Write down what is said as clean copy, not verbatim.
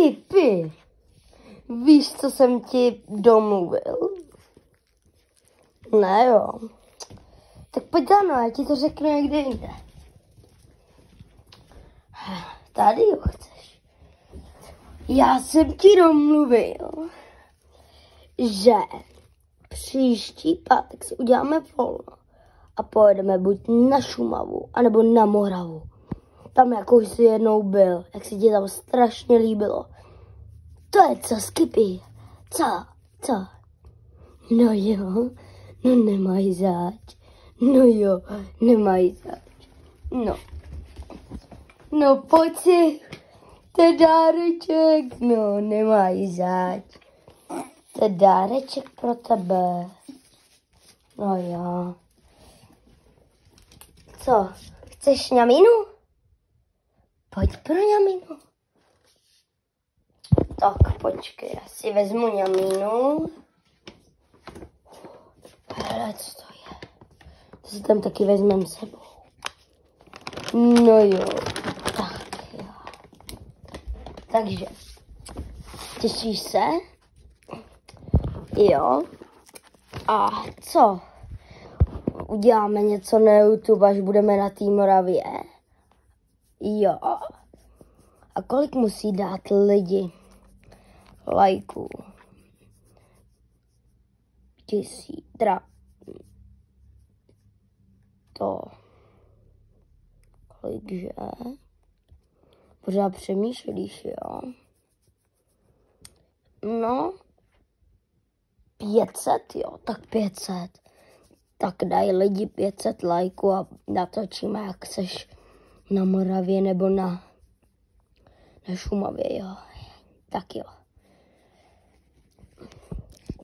Skippy, víš, co jsem ti domluvil? Ne jo. Tak pojď ano, já ti to řeknu někde jinde. Tady jo chceš. Já jsem ti domluvil, že příští pátek si uděláme volno a pojedeme buď na Šumavu, anebo na Moravu. Tam jako už jsi jednou byl, jak se ti tam strašně líbilo. To je co, Skippy? Co? No jo, no nemají zač. No jo, nemají zač. No pojď si, to je dáreček. No, nemají zač. To je dáreček pro tebe. No jo. Co, chceš ňaminu? Pojď pro ňaminu. Tak počkej, já si vezmu ňaminu. Hele, co to je? To si tam taky vezmem sebou. No jo, tak jo. Takže, těšíš se? Jo. A co? Uděláme něco na YouTube, až budeme na té Moravě? Jo. A kolik musí dát lidi lajků? 1000. To. Kolikže? Pořád přemýšlíš, jo? No. 500, jo, tak 500. Tak daj lidi 500 lajků a natočíme, jak seš na Moravě nebo na Šumavě, jo. Tak jo.